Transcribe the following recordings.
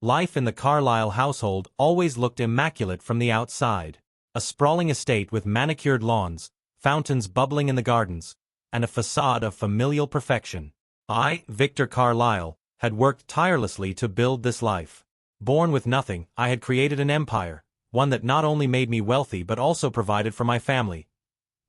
Life in the Carlyle household always looked immaculate from the outside. A sprawling estate with manicured lawns, fountains bubbling in the gardens, and a facade of familial perfection. I, Victor Carlyle, had worked tirelessly to build this life. Born with nothing, I had created an empire, one that not only made me wealthy but also provided for my family.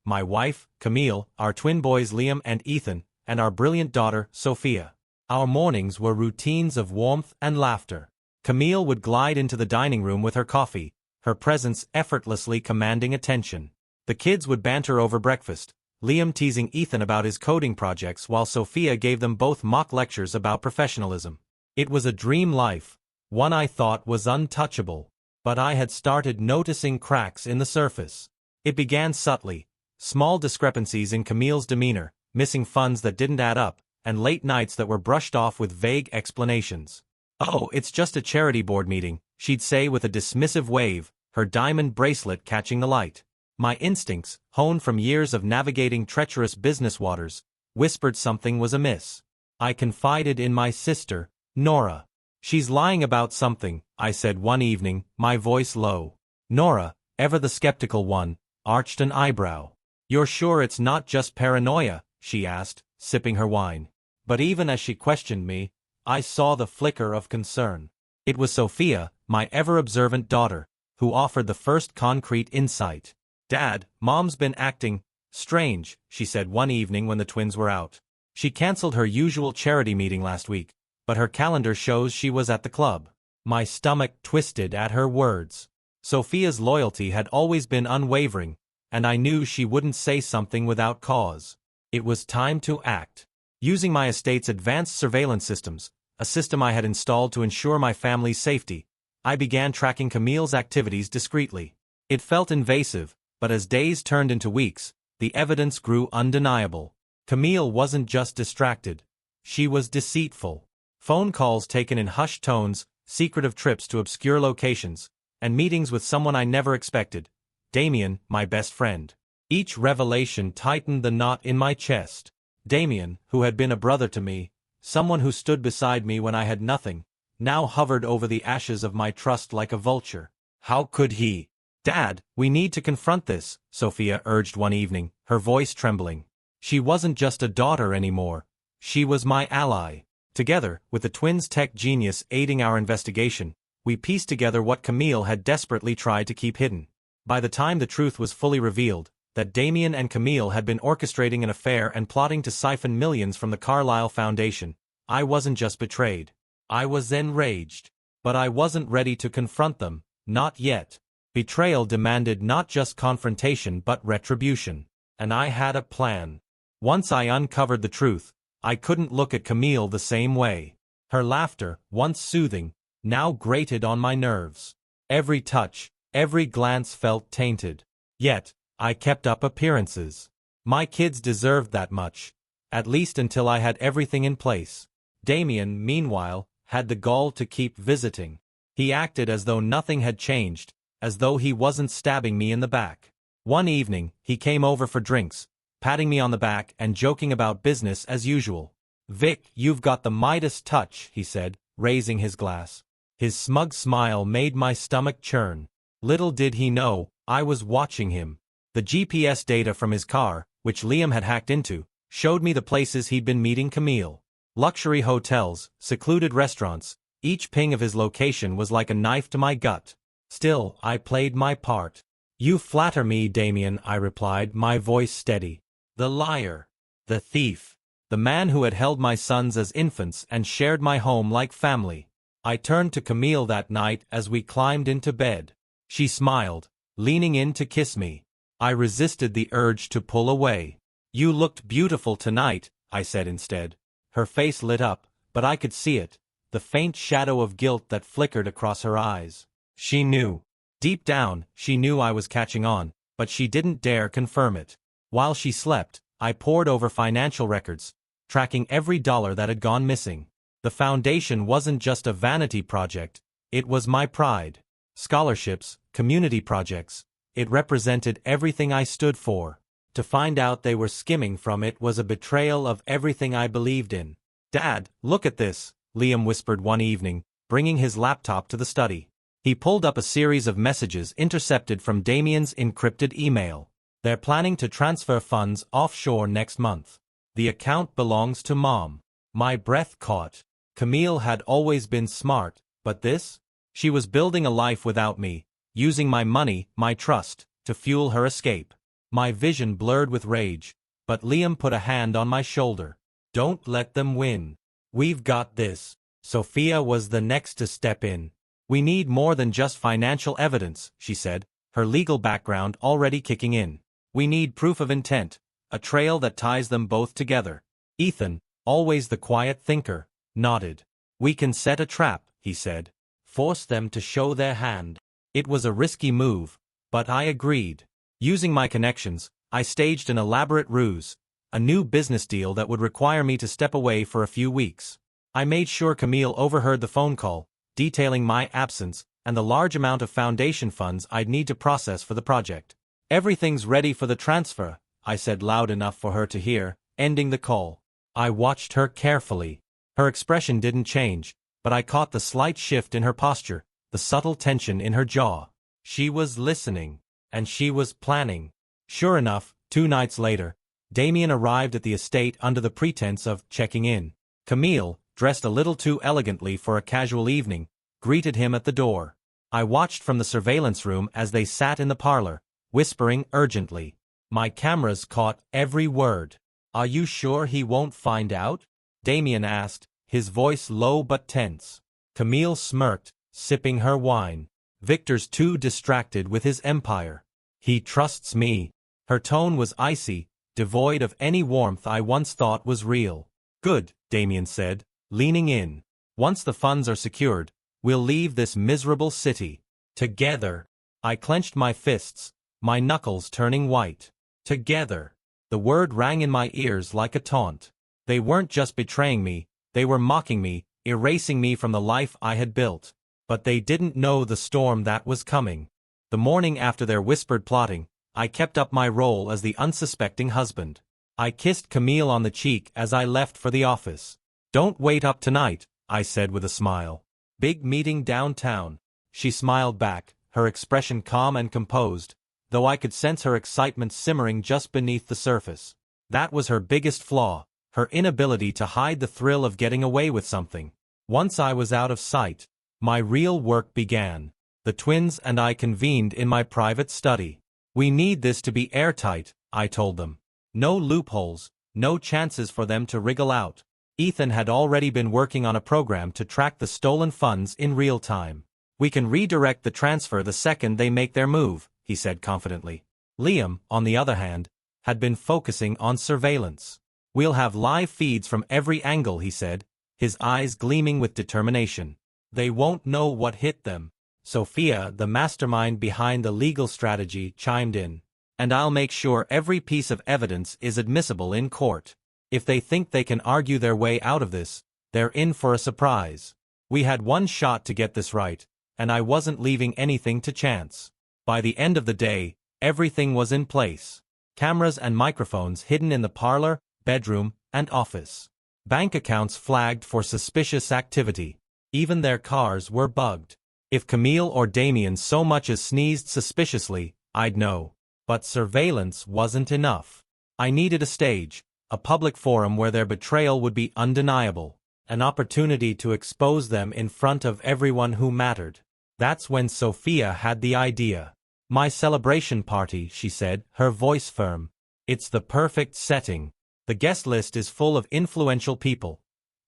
My wife, Camille, our twin boys Liam and Ethan, and our brilliant daughter, Sophia. Our mornings were routines of warmth and laughter. Camille would glide into the dining room with her coffee, her presence effortlessly commanding attention. The kids would banter over breakfast, Liam teasing Ethan about his coding projects while Sophia gave them both mock lectures about professionalism. It was a dream life, one I thought was untouchable, but I had started noticing cracks in the surface. It began subtly, small discrepancies in Camille's demeanor, missing funds that didn't add up, and late nights that were brushed off with vague explanations. "Oh, it's just a charity board meeting," she'd say with a dismissive wave, her diamond bracelet catching the light. My instincts, honed from years of navigating treacherous business waters, whispered something was amiss. I confided in my sister, Nora. "She's lying about something," I said one evening, my voice low. Nora, ever the skeptical one, arched an eyebrow. "You're sure it's not just paranoia?" she asked, sipping her wine. But even as she questioned me, I saw the flicker of concern. It was Sophia, my ever-observant daughter, who offered the first concrete insight. "Dad, Mom's been acting strange," she said one evening when the twins were out. "She canceled her usual charity meeting last week, but her calendar shows she was at the club." My stomach twisted at her words. Sophia's loyalty had always been unwavering, and I knew she wouldn't say something without cause. It was time to act. Using my estate's advanced surveillance systems, a system I had installed to ensure my family's safety, I began tracking Camille's activities discreetly. It felt invasive, but as days turned into weeks, the evidence grew undeniable. Camille wasn't just distracted. She was deceitful. Phone calls taken in hushed tones, secretive trips to obscure locations, and meetings with someone I never expected, Damien, my best friend. Each revelation tightened the knot in my chest. Damien, who had been a brother to me, someone who stood beside me when I had nothing, now hovered over the ashes of my trust like a vulture. How could he? "Dad, we need to confront this," Sophia urged one evening, her voice trembling. She wasn't just a daughter anymore. She was my ally. Together, with the twins' tech genius aiding our investigation, we pieced together what Camille had desperately tried to keep hidden. By the time the truth was fully revealed, that Damien and Camille had been orchestrating an affair and plotting to siphon millions from the Carlyle Foundation, I wasn't just betrayed. I was enraged. But I wasn't ready to confront them, not yet. Betrayal demanded not just confrontation but retribution. And I had a plan. Once I uncovered the truth, I couldn't look at Camille the same way. Her laughter, once soothing, now grated on my nerves. Every touch, every glance felt tainted. Yet, I kept up appearances. My kids deserved that much, at least until I had everything in place. Damien, meanwhile, had the gall to keep visiting. He acted as though nothing had changed, as though he wasn't stabbing me in the back. One evening, he came over for drinks, patting me on the back and joking about business as usual. "Vic, you've got the Midas touch," he said, raising his glass. His smug smile made my stomach churn. Little did he know, I was watching him. The GPS data from his car, which Liam had hacked into, showed me the places he'd been meeting Camille. Luxury hotels, secluded restaurants, each ping of his location was like a knife to my gut. Still, I played my part. "You flatter me, Damien," I replied, my voice steady. The liar. The thief. The man who had held my sons as infants and shared my home like family. I turned to Camille that night as we climbed into bed. She smiled, leaning in to kiss me. I resisted the urge to pull away. "You looked beautiful tonight," I said instead. Her face lit up, but I could see it, the faint shadow of guilt that flickered across her eyes. She knew. Deep down, she knew I was catching on, but she didn't dare confirm it. While she slept, I pored over financial records, tracking every dollar that had gone missing. The foundation wasn't just a vanity project, it was my pride. Scholarships, community projects, it represented everything I stood for. To find out they were skimming from it was a betrayal of everything I believed in. "Dad, look at this," Liam whispered one evening, bringing his laptop to the study. He pulled up a series of messages intercepted from Damien's encrypted email. They're planning to transfer funds offshore next month. The account belongs to Mom. My breath caught. Camille had always been smart, but this? She was building a life without me, using my money, my trust, to fuel her escape. My vision blurred with rage, but Liam put a hand on my shoulder. Don't let them win. We've got this. Sophia was the next to step in. We need more than just financial evidence, she said, her legal background already kicking in. We need proof of intent, a trail that ties them both together. Ethan, always the quiet thinker, nodded. We can set a trap, he said. Force them to show their hand. It was a risky move, but I agreed. Using my connections, I staged an elaborate ruse, a new business deal that would require me to step away for a few weeks. I made sure Camille overheard the phone call, detailing my absence and the large amount of foundation funds I'd need to process for the project. Everything's ready for the transfer, I said loud enough for her to hear, ending the call. I watched her carefully. Her expression didn't change, but I caught the slight shift in her posture, the subtle tension in her jaw. She was listening, and she was planning. Sure enough, 2 nights later, Damien arrived at the estate under the pretense of checking in. Camille, dressed a little too elegantly for a casual evening, greeted him at the door. I watched from the surveillance room as they sat in the parlor, whispering urgently. My cameras caught every word. Are you sure he won't find out? Damien asked, his voice low but tense. Camille smirked, sipping her wine. Victor's too distracted with his empire. He trusts me. Her tone was icy, devoid of any warmth I once thought was real. Good, Damien said, leaning in. Once the funds are secured, we'll leave this miserable city. Together. I clenched my fists, my knuckles turning white. Together. The word rang in my ears like a taunt. They weren't just betraying me, they were mocking me, erasing me from the life I had built. But they didn't know the storm that was coming. The morning after their whispered plotting, I kept up my role as the unsuspecting husband. I kissed Camille on the cheek as I left for the office. Don't wait up tonight, I said with a smile. Big meeting downtown. She smiled back, her expression calm and composed, though I could sense her excitement simmering just beneath the surface. That was her biggest flaw, her inability to hide the thrill of getting away with something. Once I was out of sight, my real work began. The twins and I convened in my private study. We need this to be airtight, I told them. No loopholes, no chances for them to wriggle out. Ethan had already been working on a program to track the stolen funds in real time. We can redirect the transfer the second they make their move, he said confidently. Liam, on the other hand, had been focusing on surveillance. We'll have live feeds from every angle, he said, his eyes gleaming with determination. They won't know what hit them. Sophia, the mastermind behind the legal strategy, chimed in. And I'll make sure every piece of evidence is admissible in court. If they think they can argue their way out of this, they're in for a surprise. We had one shot to get this right, and I wasn't leaving anything to chance. By the end of the day, everything was in place. Cameras and microphones hidden in the parlor, bedroom, and office. Bank accounts flagged for suspicious activity. Even their cars were bugged. If Camille or Damien so much as sneezed suspiciously, I'd know. But surveillance wasn't enough. I needed a stage, a public forum where their betrayal would be undeniable, an opportunity to expose them in front of everyone who mattered. That's when Sophia had the idea. My celebration party, she said, her voice firm. It's the perfect setting. The guest list is full of influential people.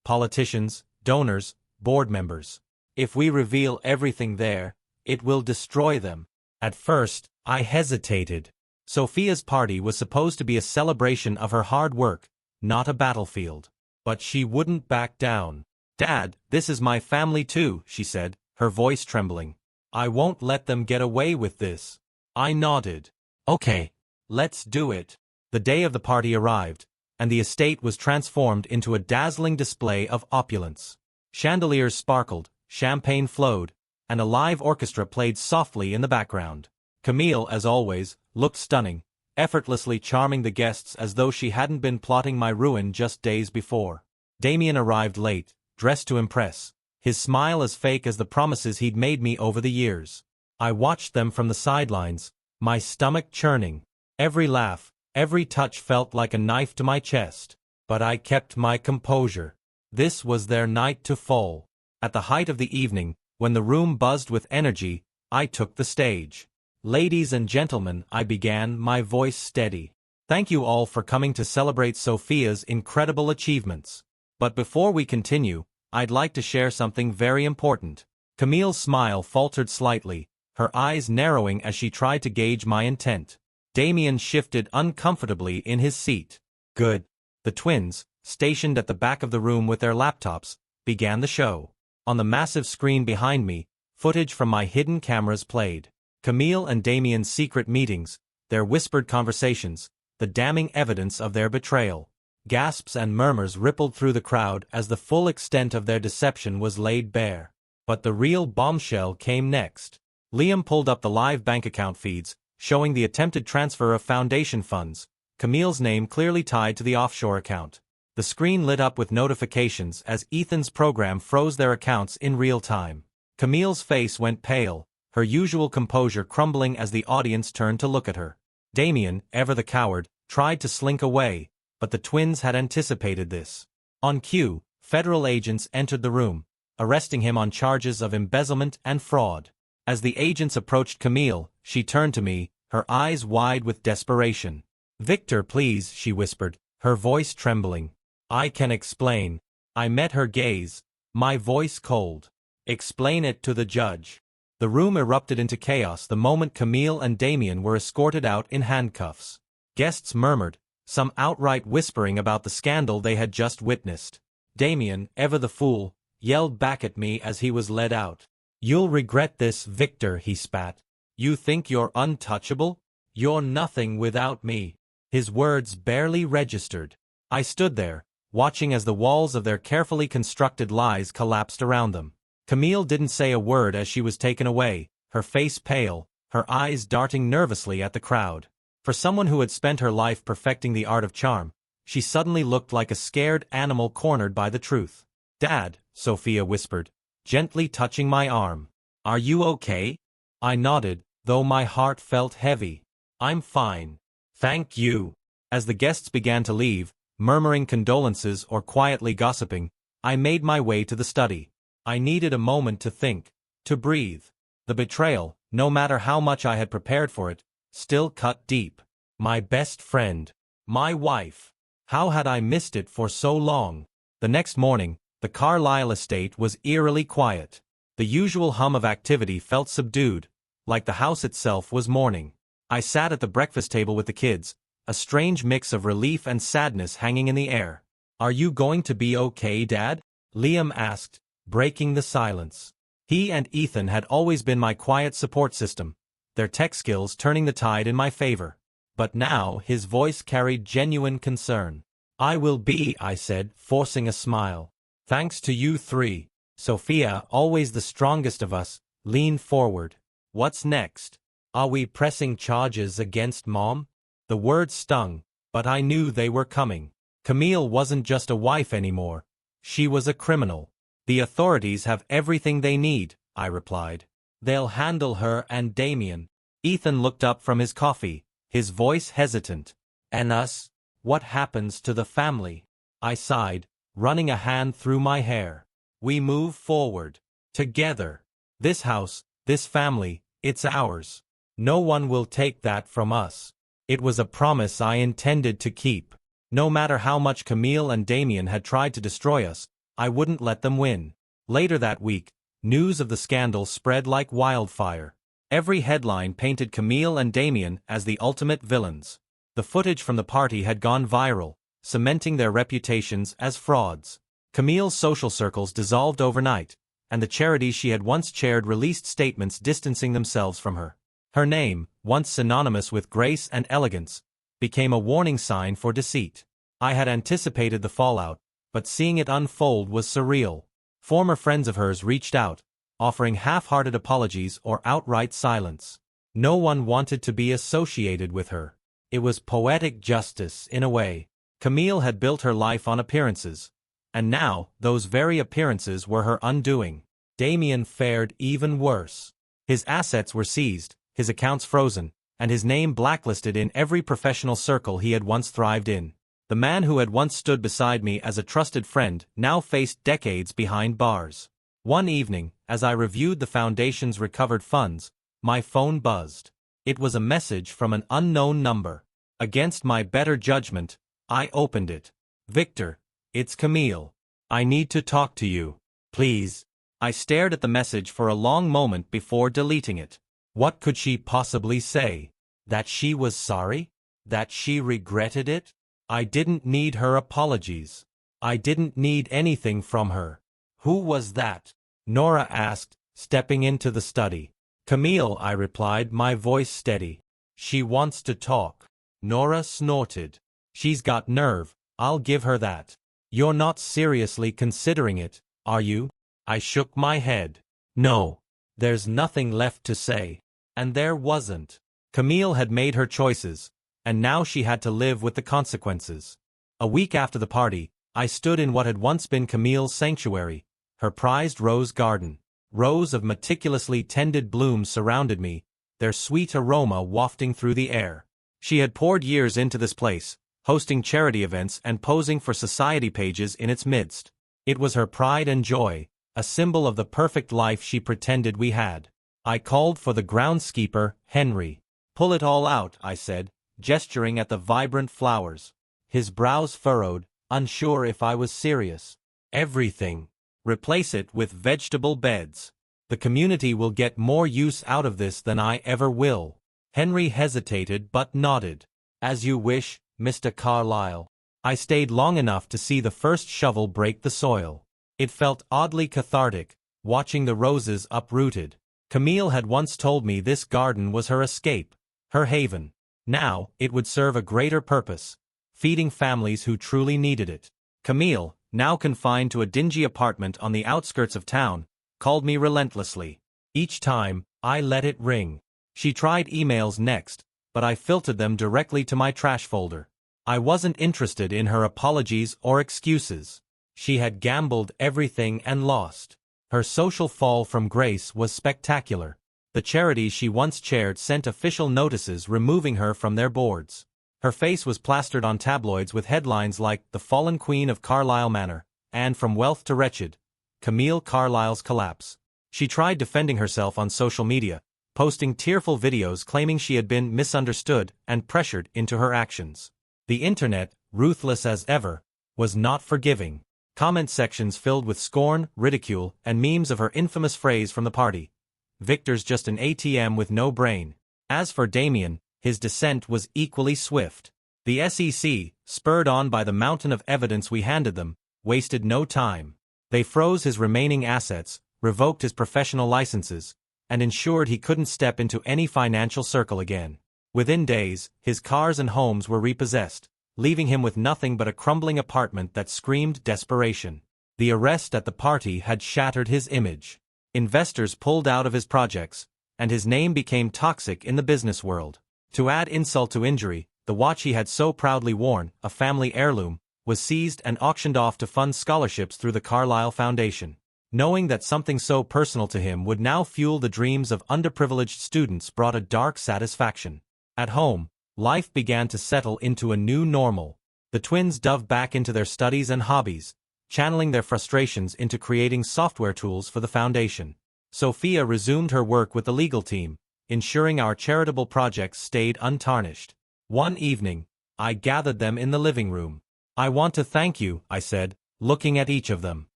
Politicians, donors, board members. If we reveal everything there, it will destroy them. At first, I hesitated. Sophia's party was supposed to be a celebration of her hard work, not a battlefield. But she wouldn't back down. Dad, this is my family too, she said, her voice trembling. I won't let them get away with this. I nodded. Okay, let's do it. The day of the party arrived, and the estate was transformed into a dazzling display of opulence. Chandeliers sparkled, champagne flowed, and a live orchestra played softly in the background. Camille, as always, looked stunning, effortlessly charming the guests as though she hadn't been plotting my ruin just days before. Damien arrived late, dressed to impress, his smile as fake as the promises he'd made me over the years. I watched them from the sidelines, my stomach churning. Every laugh, every touch felt like a knife to my chest. But I kept my composure. This was their night to fall. At the height of the evening, when the room buzzed with energy, I took the stage. "Ladies and gentlemen," I began, my voice steady. "Thank you all for coming to celebrate Sophia's incredible achievements. But before we continue, I'd like to share something very important." Camille's smile faltered slightly, her eyes narrowing as she tried to gauge my intent. Damien shifted uncomfortably in his seat. "Good." The twins, stationed at the back of the room with their laptops, began the show. On the massive screen behind me, footage from my hidden cameras played. Camille and Damien's secret meetings, their whispered conversations, the damning evidence of their betrayal. Gasps and murmurs rippled through the crowd as the full extent of their deception was laid bare. But the real bombshell came next. Liam pulled up the live bank account feeds, showing the attempted transfer of foundation funds, Camille's name clearly tied to the offshore account. The screen lit up with notifications as Ethan's program froze their accounts in real time. Camille's face went pale, her usual composure crumbling as the audience turned to look at her. Damien, ever the coward, tried to slink away, but the twins had anticipated this. On cue, federal agents entered the room, arresting him on charges of embezzlement and fraud. As the agents approached Camille, she turned to me, her eyes wide with desperation. "Victor, please," she whispered, her voice trembling. "I can explain." I met her gaze, my voice cold. "Explain it to the judge." The room erupted into chaos the moment Camille and Damien were escorted out in handcuffs. Guests murmured, some outright whispering about the scandal they had just witnessed. Damien, ever the fool, yelled back at me as he was led out. "You'll regret this, Victor," he spat. "You think you're untouchable? You're nothing without me." His words barely registered. I stood there, watching as the walls of their carefully constructed lies collapsed around them. Camille didn't say a word as she was taken away, her face pale, her eyes darting nervously at the crowd. For someone who had spent her life perfecting the art of charm, she suddenly looked like a scared animal cornered by the truth. "Dad," Sophia whispered, gently touching my arm. "Are you okay?" I nodded, though my heart felt heavy. "I'm fine. Thank you." As the guests began to leave, murmuring condolences or quietly gossiping, I made my way to the study. I needed a moment to think, to breathe. The betrayal, no matter how much I had prepared for it, still cut deep. My best friend. My wife. How had I missed it for so long? The next morning, the Carlisle estate was eerily quiet. The usual hum of activity felt subdued, like the house itself was mourning. I sat at the breakfast table with the kids, a strange mix of relief and sadness hanging in the air. "Are you going to be okay, Dad?" Liam asked, breaking the silence. He and Ethan had always been my quiet support system, their tech skills turning the tide in my favor. But now his voice carried genuine concern. "I will be," I said, forcing a smile. "Thanks to you three." Sophia, always the strongest of us, leaned forward. "What's next? Are we pressing charges against Mom?" The words stung, but I knew they were coming. Camille wasn't just a wife anymore. She was a criminal. "The authorities have everything they need," I replied. "They'll handle her and Damien." Ethan looked up from his coffee, his voice hesitant. "And us? What happens to the family?" I sighed, running a hand through my hair. "We move forward. Together. This house, this family, it's ours. No one will take that from us." It was a promise I intended to keep. No matter how much Camille and Damien had tried to destroy us, I wouldn't let them win. Later that week, news of the scandal spread like wildfire. Every headline painted Camille and Damien as the ultimate villains. The footage from the party had gone viral, cementing their reputations as frauds. Camille's social circles dissolved overnight, and the charities she had once chaired released statements distancing themselves from her. Her name, once synonymous with grace and elegance, became a warning sign for deceit. I had anticipated the fallout, but seeing it unfold was surreal. Former friends of hers reached out, offering half-hearted apologies or outright silence. No one wanted to be associated with her. It was poetic justice, in a way. Camille had built her life on appearances, And now, those very appearances were her undoing. Damien fared even worse. His assets were seized, his accounts frozen, and his name blacklisted in every professional circle he had once thrived in. The man who had once stood beside me as a trusted friend now faced decades behind bars. One evening, as I reviewed the Foundation's recovered funds, my phone buzzed. It was a message from an unknown number. Against my better judgment, I opened it. "Victor, it's Camille. I need to talk to you. Please." I stared at the message for a long moment before deleting it. What could she possibly say? That she was sorry? That she regretted it? I didn't need her apologies. I didn't need anything from her. "Who was that?" Nora asked, stepping into the study. "Camille," I replied, my voice steady. "She wants to talk." Nora snorted. "She's got nerve, I'll give her that. You're not seriously considering it, are you?" I shook my head. "No. There's nothing left to say." And there wasn't. Camille had made her choices, and now she had to live with the consequences. A week after the party, I stood in what had once been Camille's sanctuary, her prized rose garden. Rows of meticulously tended blooms surrounded me, their sweet aroma wafting through the air. She had poured years into this place, hosting charity events and posing for society pages in its midst. It was her pride and joy, a symbol of the perfect life she pretended we had. I called for the groundskeeper, Henry. "Pull it all out," I said, gesturing at the vibrant flowers. His brows furrowed, unsure if I was serious. "Everything. Replace it with vegetable beds. The community will get more use out of this than I ever will." Henry hesitated but nodded. "As you wish, Mr. Carlyle." I stayed long enough to see the first shovel break the soil. It felt oddly cathartic, watching the roses uprooted. Camille had once told me this garden was her escape, her haven. Now, it would serve a greater purpose, feeding families who truly needed it. Camille, now confined to a dingy apartment on the outskirts of town, called me relentlessly. Each time, I let it ring. She tried emails next, but I filtered them directly to my trash folder. I wasn't interested in her apologies or excuses. She had gambled everything and lost. Her social fall from grace was spectacular. The charities she once chaired sent official notices removing her from their boards. Her face was plastered on tabloids with headlines like "The Fallen Queen of Carlisle Manor" and "From Wealth to Wretched, Camille Carlisle's Collapse." She tried defending herself on social media, posting tearful videos claiming she had been misunderstood and pressured into her actions. The internet, ruthless as ever, was not forgiving. Comment sections filled with scorn, ridicule, and memes of her infamous phrase from the party, "Victor's just an ATM with no brain." As for Damien, his descent was equally swift. The SEC, spurred on by the mountain of evidence we handed them, wasted no time. They froze his remaining assets, revoked his professional licenses, and ensured he couldn't step into any financial circle again. Within days, his cars and homes were repossessed, leaving him with nothing but a crumbling apartment that screamed desperation. The arrest at the party had shattered his image. Investors pulled out of his projects, and his name became toxic in the business world. To add insult to injury, the watch he had so proudly worn, a family heirloom, was seized and auctioned off to fund scholarships through the Carlyle Foundation. Knowing that something so personal to him would now fuel the dreams of underprivileged students brought a dark satisfaction. At home, life began to settle into a new normal. The twins dove back into their studies and hobbies, channeling their frustrations into creating software tools for the foundation. Sophia resumed her work with the legal team, ensuring our charitable projects stayed untarnished. One evening, I gathered them in the living room. "I want to thank you," I said, looking at each of them.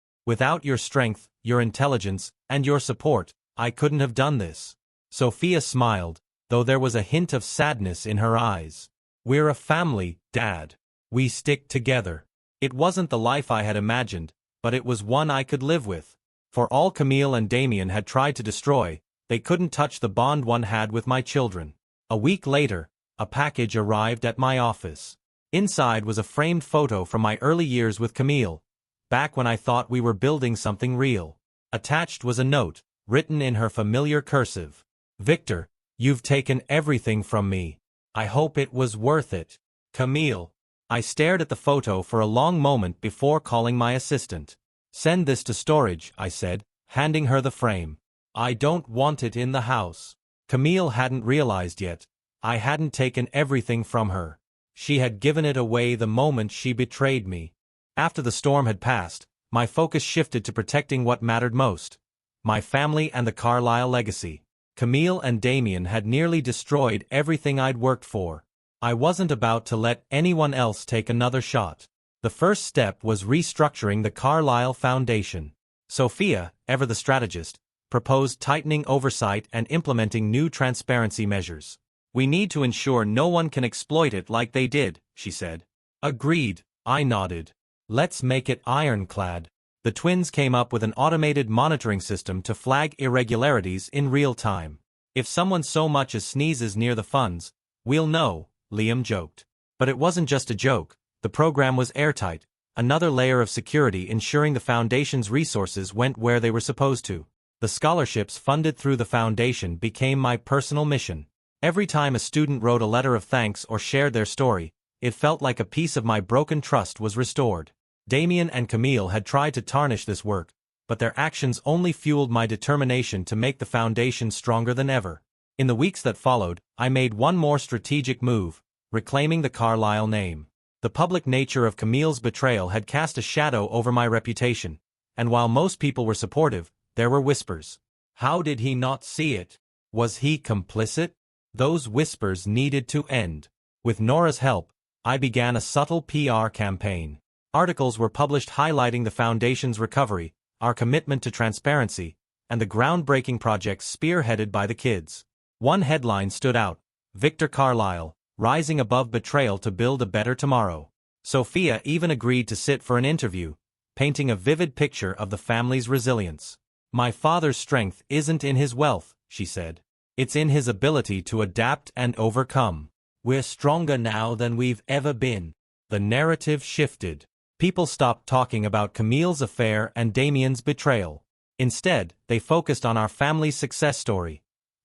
"Without your strength, your intelligence, and your support, I couldn't have done this." Sophia smiled, though there was a hint of sadness in her eyes. "We're a family, Dad. We stick together." It wasn't the life I had imagined, but it was one I could live with. For all Camille and Damien had tried to destroy, they couldn't touch the bond one had with my children. A week later, a package arrived at my office. Inside was a framed photo from my early years with Camille, back when I thought we were building something real. Attached was a note, written in her familiar cursive. "Victor, you've taken everything from me. I hope it was worth it. Camille." I stared at the photo for a long moment before calling my assistant. "Send this to storage," I said, handing her the frame. "I don't want it in the house." Camille hadn't realized yet. I hadn't taken everything from her. She had given it away the moment she betrayed me. After the storm had passed, my focus shifted to protecting what mattered most: my family and the Carlyle legacy. Camille and Damien had nearly destroyed everything I'd worked for. I wasn't about to let anyone else take another shot. The first step was restructuring the Carlyle Foundation. Sophia, ever the strategist, proposed tightening oversight and implementing new transparency measures. "We need to ensure no one can exploit it like they did," she said. "Agreed," I nodded. "Let's make it ironclad." The twins came up with an automated monitoring system to flag irregularities in real time. "If someone so much as sneezes near the funds, we'll know," Liam joked. But it wasn't just a joke. The program was airtight, another layer of security ensuring the foundation's resources went where they were supposed to. The scholarships funded through the foundation became my personal mission. Every time a student wrote a letter of thanks or shared their story, it felt like a piece of my broken trust was restored. Damien and Camille had tried to tarnish this work, but their actions only fueled my determination to make the foundation stronger than ever. In the weeks that followed, I made one more strategic move: reclaiming the Carlyle name. The public nature of Camille's betrayal had cast a shadow over my reputation, and while most people were supportive, there were whispers. How did he not see it? Was he complicit? Those whispers needed to end. With Nora's help, I began a subtle PR campaign. Articles were published highlighting the Foundation's recovery, our commitment to transparency, and the groundbreaking projects spearheaded by the kids. One headline stood out: "Victor Carlyle, rising above betrayal to build a better tomorrow." Sophia even agreed to sit for an interview, painting a vivid picture of the family's resilience. "My father's strength isn't in his wealth," she said. "It's in his ability to adapt and overcome. We're stronger now than we've ever been." The narrative shifted. People stopped talking about Camille's affair and Damien's betrayal. Instead, they focused on our family's success story: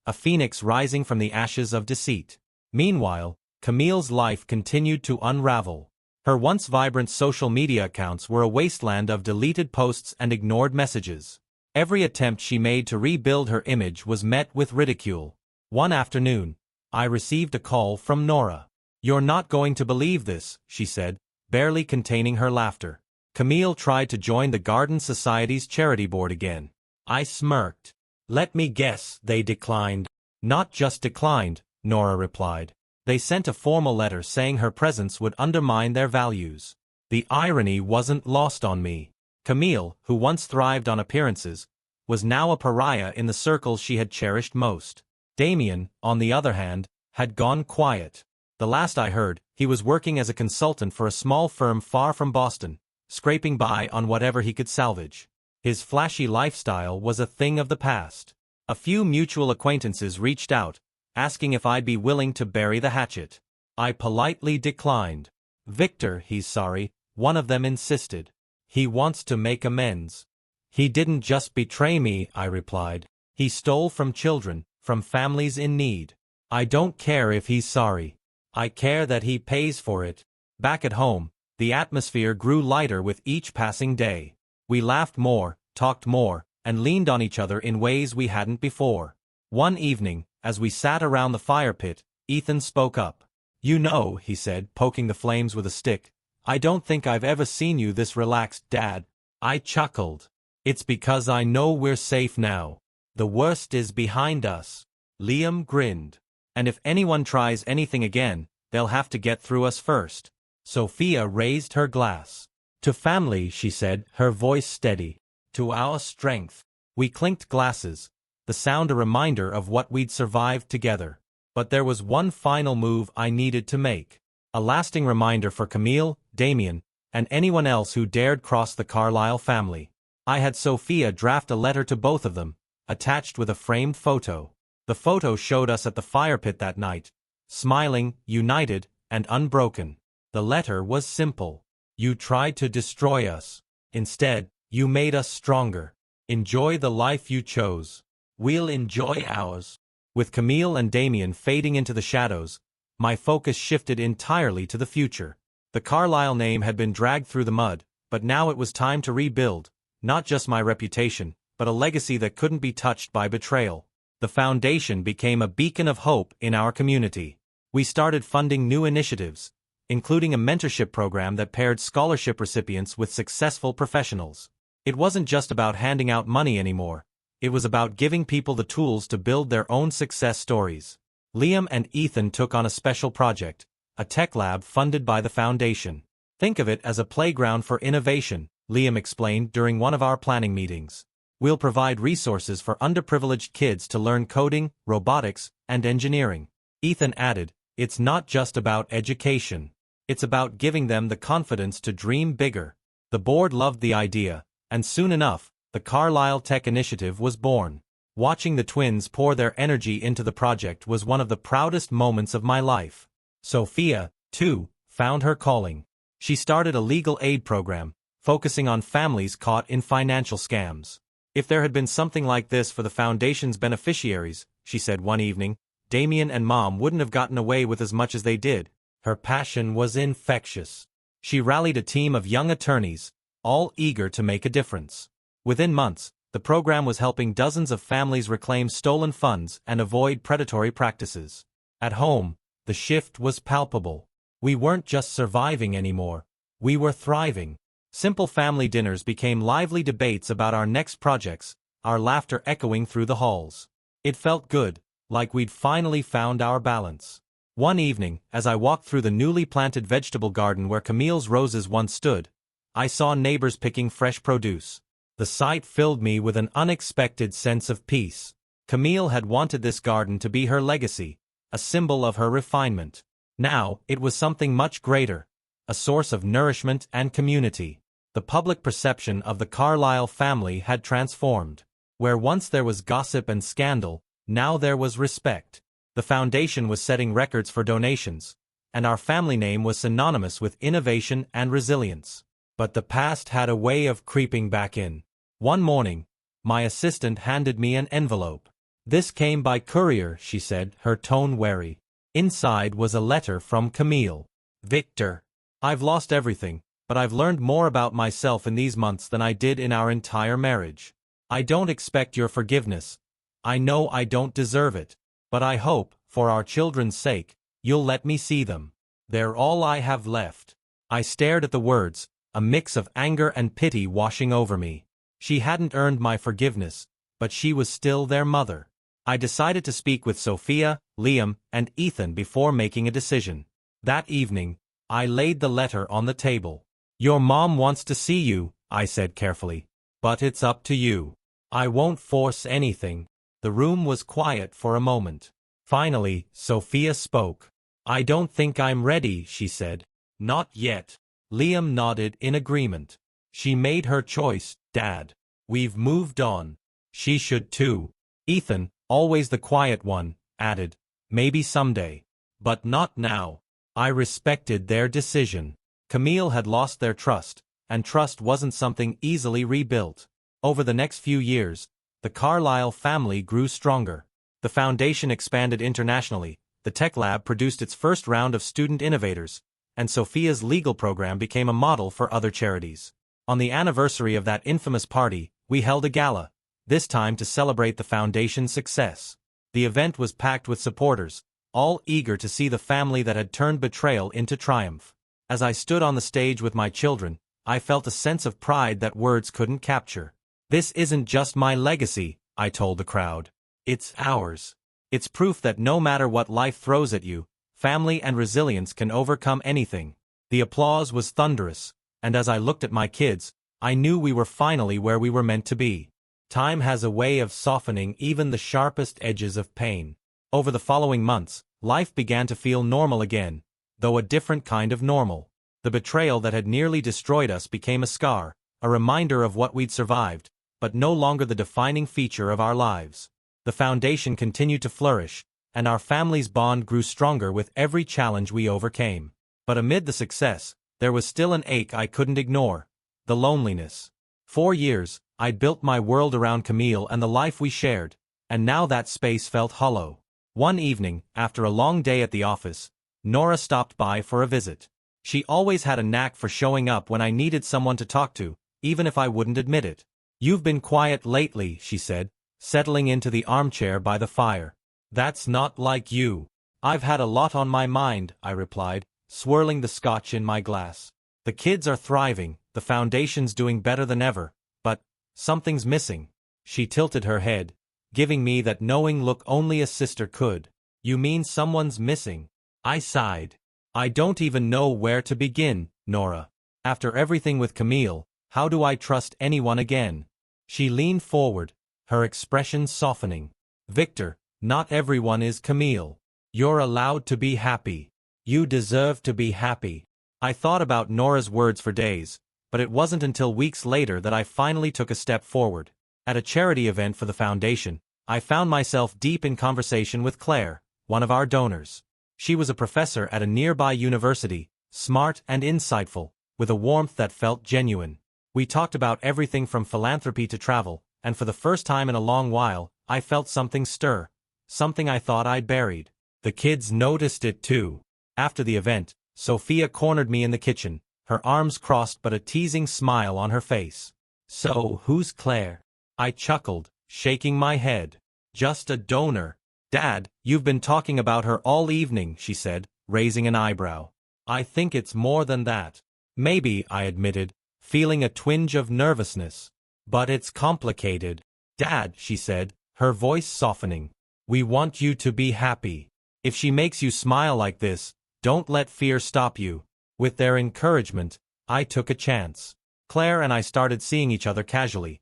a phoenix rising from the ashes of deceit. Meanwhile, Camille's life continued to unravel. Her once vibrant social media accounts were a wasteland of deleted posts and ignored messages. Every attempt she made to rebuild her image was met with ridicule. One afternoon, I received a call from Nora. "You're not going to believe this," she said, barely containing her laughter. "Camille tried to join the Garden Society's charity board again." I smirked. "Let me guess, they declined." "Not just declined," Nora replied. "They sent a formal letter saying her presence would undermine their values." The irony wasn't lost on me. Camille, who once thrived on appearances, was now a pariah in the circles she had cherished most. Damien, on the other hand, had gone quiet. The last I heard, he was working as a consultant for a small firm far from Boston, scraping by on whatever he could salvage. His flashy lifestyle was a thing of the past. A few mutual acquaintances reached out, asking if I'd be willing to bury the hatchet. I politely declined. "Victor, he's sorry," one of them insisted. "He wants to make amends." "He didn't just betray me," I replied. "He stole from children, from families in need." "I don't care if he's sorry. I care that he pays for it." Back at home, the atmosphere grew lighter with each passing day. We laughed more, talked more, and leaned on each other in ways we hadn't before. One evening, as we sat around the fire pit, Ethan spoke up. "You know," he said, poking the flames with a stick, "I don't think I've ever seen you this relaxed, Dad." I chuckled. "It's because I know we're safe now. The worst is behind us." Liam grinned. "And if anyone tries anything again, they'll have to get through us first." Sophia raised her glass. "To family," she said, her voice steady. "To our strength." We clinked glasses, the sound a reminder of what we'd survived together. But there was one final move I needed to make. A lasting reminder for Camille, Damien, and anyone else who dared cross the Carlyle family. I had Sophia draft a letter to both of them, attached with a framed photo. The photo showed us at the fire pit that night, smiling, united, and unbroken. The letter was simple. "You tried to destroy us. Instead, you made us stronger. Enjoy the life you chose. We'll enjoy ours." With Camille and Damien fading into the shadows, my focus shifted entirely to the future. The Carlyle name had been dragged through the mud, but now it was time to rebuild, not just my reputation, but a legacy that couldn't be touched by betrayal. The foundation became a beacon of hope in our community. We started funding new initiatives, including a mentorship program that paired scholarship recipients with successful professionals. It wasn't just about handing out money anymore. It was about giving people the tools to build their own success stories. Liam and Ethan took on a special project, a tech lab funded by the foundation. Think of it as a playground for innovation, Liam explained during one of our planning meetings. We'll provide resources for underprivileged kids to learn coding, robotics, and engineering. Ethan added, it's not just about education. It's about giving them the confidence to dream bigger. The board loved the idea, and soon enough, the Carlyle Tech Initiative was born. Watching the twins pour their energy into the project was one of the proudest moments of my life. Sophia, too, found her calling. She started a legal aid program, focusing on families caught in financial scams. If there had been something like this for the foundation's beneficiaries, she said one evening, Damien and Mom wouldn't have gotten away with as much as they did. Her passion was infectious. She rallied a team of young attorneys, all eager to make a difference. Within months, the program was helping dozens of families reclaim stolen funds and avoid predatory practices. At home, the shift was palpable. We weren't just surviving anymore. We were thriving. Simple family dinners became lively debates about our next projects, our laughter echoing through the halls. It felt good, like we'd finally found our balance. One evening, as I walked through the newly planted vegetable garden where Camille's roses once stood, I saw neighbors picking fresh produce. The sight filled me with an unexpected sense of peace. Camille had wanted this garden to be her legacy, a symbol of her refinement. Now, it was something much greater, a source of nourishment and community. The public perception of the Carlyle family had transformed. Where once there was gossip and scandal, now there was respect. The foundation was setting records for donations, and our family name was synonymous with innovation and resilience. But the past had a way of creeping back in. One morning, my assistant handed me an envelope. This came by courier, she said, her tone wary. Inside was a letter from Camille. Victor, I've lost everything, but I've learned more about myself in these months than I did in our entire marriage. I don't expect your forgiveness. I know I don't deserve it. But I hope, for our children's sake, you'll let me see them. They're all I have left. I stared at the words, a mix of anger and pity washing over me. She hadn't earned my forgiveness, but she was still their mother. I decided to speak with Sophia, Liam, and Ethan before making a decision. That evening, I laid the letter on the table. Your mom wants to see you, I said carefully. But it's up to you. I won't force anything. The room was quiet for a moment. Finally, Sophia spoke. I don't think I'm ready, she said. Not yet. Liam nodded in agreement. She made her choice, Dad. We've moved on. She should too. Ethan, always the quiet one, added, maybe someday. But not now. I respected their decision. Camille had lost their trust, and trust wasn't something easily rebuilt. Over the next few years, the Carlyle family grew stronger. The foundation expanded internationally, the tech lab produced its first round of student innovators, and Sophia's legal program became a model for other charities. On the anniversary of that infamous party, we held a gala, this time to celebrate the foundation's success. The event was packed with supporters, all eager to see the family that had turned betrayal into triumph. As I stood on the stage with my children, I felt a sense of pride that words couldn't capture. This isn't just my legacy, I told the crowd. It's ours. It's proof that no matter what life throws at you, family and resilience can overcome anything. The applause was thunderous, and as I looked at my kids, I knew we were finally where we were meant to be. Time has a way of softening even the sharpest edges of pain. Over the following months, life began to feel normal again, though a different kind of normal. The betrayal that had nearly destroyed us became a scar, a reminder of what we'd survived, but no longer the defining feature of our lives. The foundation continued to flourish, and our family's bond grew stronger with every challenge we overcame. But amid the success, there was still an ache I couldn't ignore: the loneliness. 4 years, I'd built my world around Camille and the life we shared, and now that space felt hollow. One evening, after a long day at the office, Nora stopped by for a visit. She always had a knack for showing up when I needed someone to talk to, even if I wouldn't admit it. "You've been quiet lately," she said, settling into the armchair by the fire. "That's not like you." "I've had a lot on my mind," I replied, swirling the scotch in my glass. "The kids are thriving, the foundation's doing better than ever, but something's missing." She tilted her head, giving me that knowing look only a sister could. "You mean someone's missing?" I sighed. "I don't even know where to begin, Nora. After everything with Camille, how do I trust anyone again?" She leaned forward, her expression softening. "Victor, not everyone is Camille. You're allowed to be happy. You deserve to be happy." I thought about Nora's words for days, but it wasn't until weeks later that I finally took a step forward. At a charity event for the foundation, I found myself deep in conversation with Claire, one of our donors. She was a professor at a nearby university, smart and insightful, with a warmth that felt genuine. We talked about everything from philanthropy to travel, and for the first time in a long while, I felt something stir, something I thought I'd buried. The kids noticed it too. After the event, Sophia cornered me in the kitchen, her arms crossed but a teasing smile on her face. "So, who's Claire?" I chuckled, shaking my head. "Just a donor." "Dad, you've been talking about her all evening," she said, raising an eyebrow. "I think it's more than that." "Maybe," I admitted, feeling a twinge of nervousness. "But it's complicated." "Dad," she said, her voice softening, "we want you to be happy. If she makes you smile like this, don't let fear stop you." With their encouragement, I took a chance. Claire and I started seeing each other casually.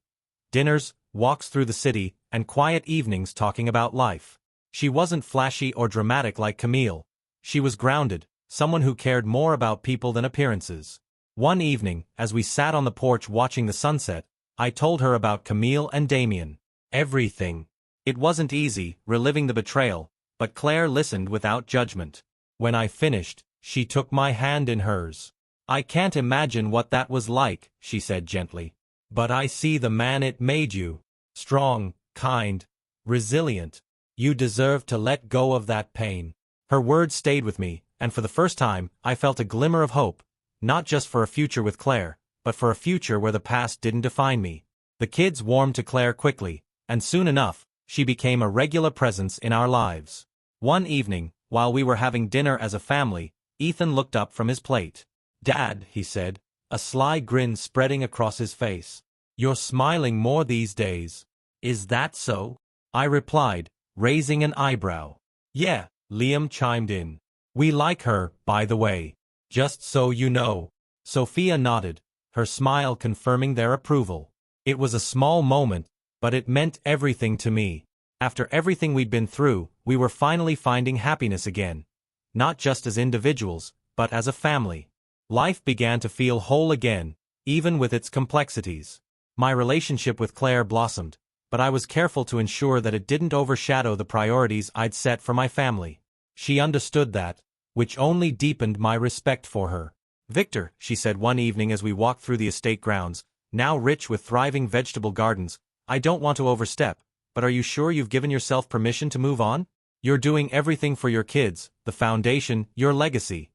Dinners, walks through the city, and quiet evenings talking about life. She wasn't flashy or dramatic like Camille. She was grounded, someone who cared more about people than appearances. One evening, as we sat on the porch watching the sunset, I told her about Camille and Damien. Everything. It wasn't easy, reliving the betrayal, but Claire listened without judgment. When I finished, she took my hand in hers. "I can't imagine what that was like," she said gently. "But I see the man it made you. Strong, kind, resilient. You deserve to let go of that pain." Her words stayed with me, and for the first time, I felt a glimmer of hope, not just for a future with Claire, but for a future where the past didn't define me. The kids warmed to Claire quickly, and soon enough, she became a regular presence in our lives. One evening, while we were having dinner as a family, Ethan looked up from his plate. "Dad," he said, a sly grin spreading across his face. "You're smiling more these days. Is that so?" I replied, raising an eyebrow. "Yeah," Liam chimed in. "We like her, by the way. Just so you know." Sophia nodded, her smile confirming their approval. It was a small moment, but it meant everything to me. After everything we'd been through, we were finally finding happiness again. Not just as individuals, but as a family. Life began to feel whole again, even with its complexities. My relationship with Claire blossomed, but I was careful to ensure that it didn't overshadow the priorities I'd set for my family. She understood that, which only deepened my respect for her. "Victor," she said one evening as we walked through the estate grounds, now rich with thriving vegetable gardens, "I don't want to overstep, but are you sure you've given yourself permission to move on? You're doing everything for your kids, the foundation, your legacy.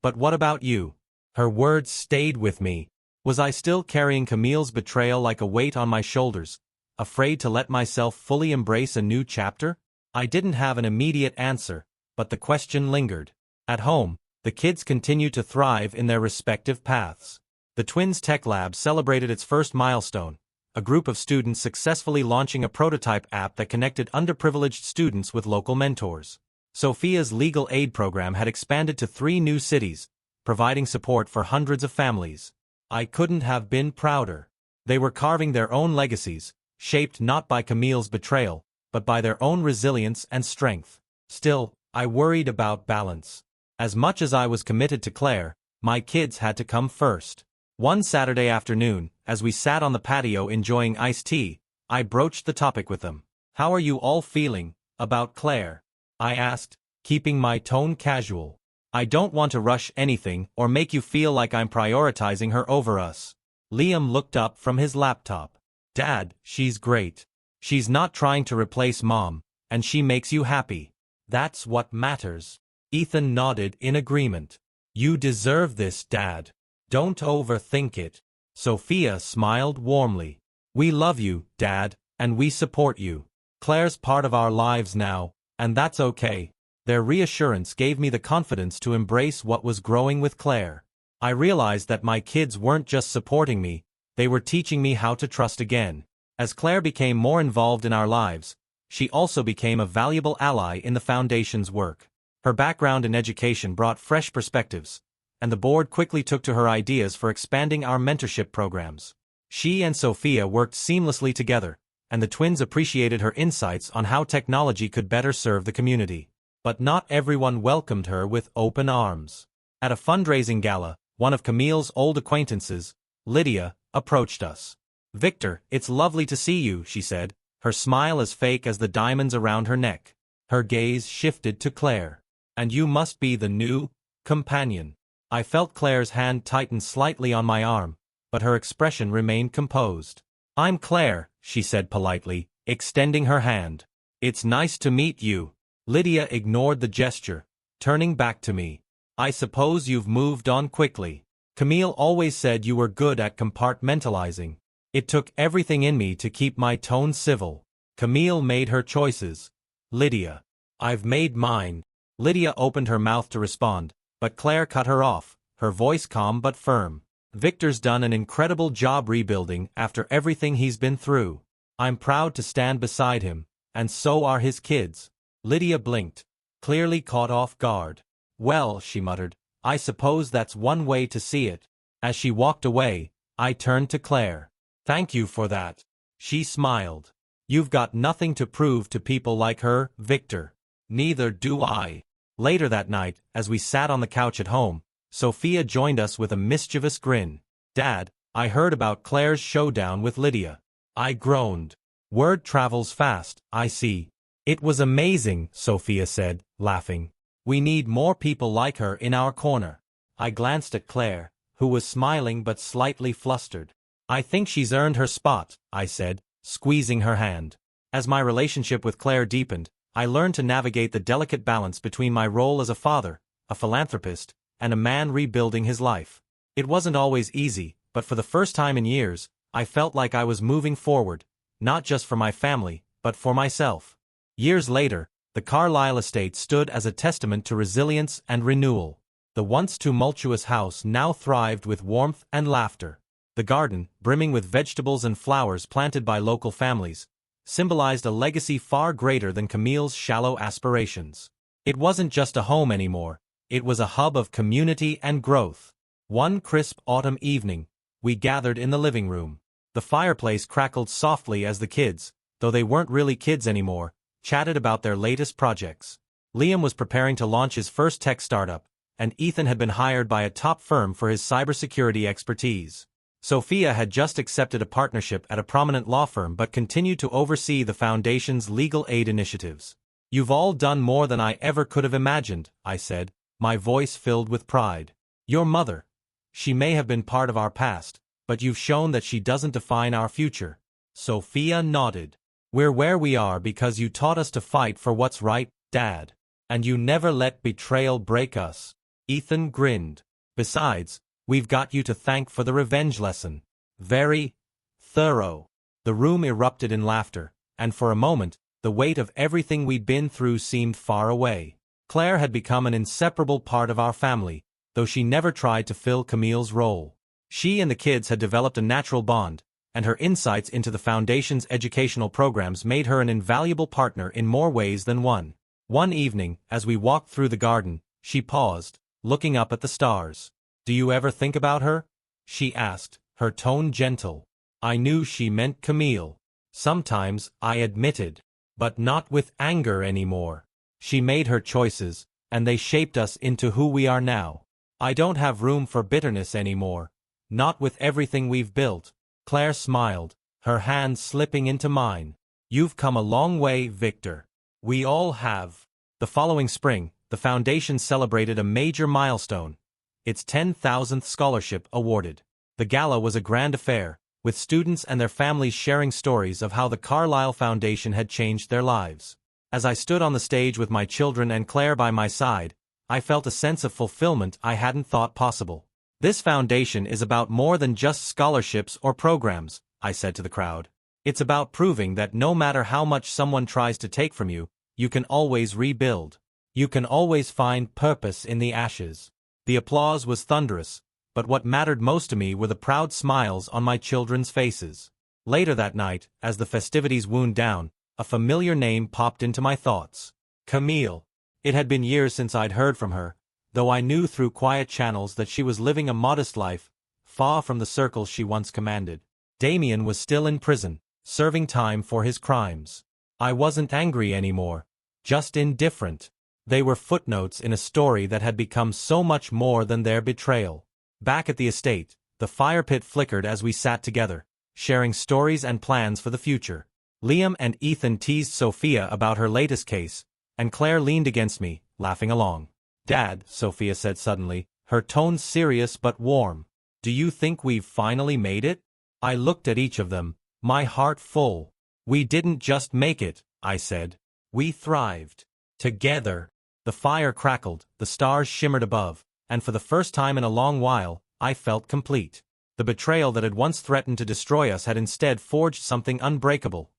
But what about you?" Her words stayed with me. Was I still carrying Camille's betrayal like a weight on my shoulders, afraid to let myself fully embrace a new chapter? I didn't have an immediate answer, but the question lingered. At home, the kids continued to thrive in their respective paths. The Twins Tech Lab celebrated its first milestone, a group of students successfully launching a prototype app that connected underprivileged students with local mentors. Sophia's legal aid program had expanded to 3 new cities, providing support for hundreds of families. I couldn't have been prouder. They were carving their own legacies, shaped not by Camille's betrayal, but by their own resilience and strength. Still, I worried about balance. As much as I was committed to Claire, my kids had to come first. One Saturday afternoon, as we sat on the patio enjoying iced tea, I broached the topic with them. "How are you all feeling about Claire?" I asked, keeping my tone casual. "I don't want to rush anything or make you feel like I'm prioritizing her over us." Liam looked up from his laptop. "Dad, she's great. She's not trying to replace Mom, and she makes you happy. That's what matters." Ethan nodded in agreement. You deserve this, Dad. Don't overthink it. Sophia smiled warmly. We love you, Dad, and we support you. Claire's part of our lives now, and that's okay. Their reassurance gave me the confidence to embrace what was growing with Claire. I realized that my kids weren't just supporting me, they were teaching me how to trust again. As Claire became more involved in our lives, she also became a valuable ally in the Foundation's work. Her background in education brought fresh perspectives, and the board quickly took to her ideas for expanding our mentorship programs. She and Sophia worked seamlessly together, and the twins appreciated her insights on how technology could better serve the community. But not everyone welcomed her with open arms. At a fundraising gala, one of Camille's old acquaintances, Lydia, approached us. Victor, it's lovely to see you, she said, her smile as fake as the diamonds around her neck. Her gaze shifted to Claire. And you must be the new companion. I felt Claire's hand tighten slightly on my arm, but her expression remained composed. I'm Claire, she said politely, extending her hand. It's nice to meet you. Lydia ignored the gesture, turning back to me. I suppose you've moved on quickly. Camille always said you were good at compartmentalizing. It took everything in me to keep my tone civil. Camille made her choices. Lydia. I've made mine. Lydia opened her mouth to respond, but Claire cut her off, her voice calm but firm. Victor's done an incredible job rebuilding after everything he's been through. I'm proud to stand beside him, and so are his kids. Lydia blinked, clearly caught off guard. Well, she muttered, I suppose that's one way to see it. As she walked away, I turned to Claire. Thank you for that. She smiled. You've got nothing to prove to people like her, Victor. Neither do I. Later that night, as we sat on the couch at home, Sophia joined us with a mischievous grin. Dad, I heard about Claire's showdown with Lydia. I groaned. Word travels fast, I see. It was amazing, Sophia said, laughing. We need more people like her in our corner. I glanced at Claire, who was smiling but slightly flustered. I think she's earned her spot, I said, squeezing her hand. As my relationship with Claire deepened, I learned to navigate the delicate balance between my role as a father, a philanthropist, and a man rebuilding his life. It wasn't always easy, but for the first time in years, I felt like I was moving forward, not just for my family, but for myself. Years later, the Carlisle estate stood as a testament to resilience and renewal. The once tumultuous house now thrived with warmth and laughter. The garden, brimming with vegetables and flowers planted by local families, symbolized a legacy far greater than Camille's shallow aspirations. It wasn't just a home anymore, it was a hub of community and growth. One crisp autumn evening, we gathered in the living room. The fireplace crackled softly as the kids, though they weren't really kids anymore, chatted about their latest projects. Liam was preparing to launch his first tech startup, and Ethan had been hired by a top firm for his cybersecurity expertise. Sophia had just accepted a partnership at a prominent law firm but continued to oversee the Foundation's legal aid initiatives. You've all done more than I ever could have imagined, I said, my voice filled with pride. Your mother. She may have been part of our past, but you've shown that she doesn't define our future. Sophia nodded. We're where we are because you taught us to fight for what's right, Dad. And you never let betrayal break us. Ethan grinned. Besides, we've got you to thank for the revenge lesson. Very thorough. The room erupted in laughter, and for a moment, the weight of everything we'd been through seemed far away. Claire had become an inseparable part of our family, though she never tried to fill Camille's role. She and the kids had developed a natural bond, and her insights into the Foundation's educational programs made her an invaluable partner in more ways than one. One evening, as we walked through the garden, she paused, looking up at the stars. Do you ever think about her? She asked, her tone gentle. I knew she meant Camille. Sometimes, I admitted. But not with anger anymore. She made her choices, and they shaped us into who we are now. I don't have room for bitterness anymore. Not with everything we've built. Claire smiled, her hand slipping into mine. You've come a long way, Victor. We all have. The following spring, the Foundation celebrated a major milestone. Its 10,000th scholarship awarded. The gala was a grand affair, with students and their families sharing stories of how the Carlisle Foundation had changed their lives. As I stood on the stage with my children and Claire by my side, I felt a sense of fulfillment I hadn't thought possible. This foundation is about more than just scholarships or programs, I said to the crowd. It's about proving that no matter how much someone tries to take from you, you can always rebuild. You can always find purpose in the ashes. The applause was thunderous, but what mattered most to me were the proud smiles on my children's faces. Later that night, as the festivities wound down, a familiar name popped into my thoughts. Camille. It had been years since I'd heard from her, though I knew through quiet channels that she was living a modest life, far from the circles she once commanded. Damien was still in prison, serving time for his crimes. I wasn't angry anymore, just indifferent. They were footnotes in a story that had become so much more than their betrayal. Back at the estate, the fire pit flickered as we sat together, sharing stories and plans for the future. Liam and Ethan teased Sophia about her latest case, and Claire leaned against me, laughing along. "Dad," Sophia said suddenly, her tone serious but warm. "Do you think we've finally made it?" I looked at each of them, my heart full. "We didn't just make it," I said. "We thrived. Together." The fire crackled, the stars shimmered above, and for the first time in a long while, I felt complete. The betrayal that had once threatened to destroy us had instead forged something unbreakable.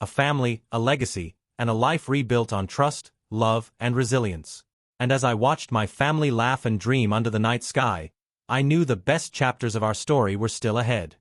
A family, a legacy, and a life rebuilt on trust, love, and resilience. And as I watched my family laugh and dream under the night sky, I knew the best chapters of our story were still ahead.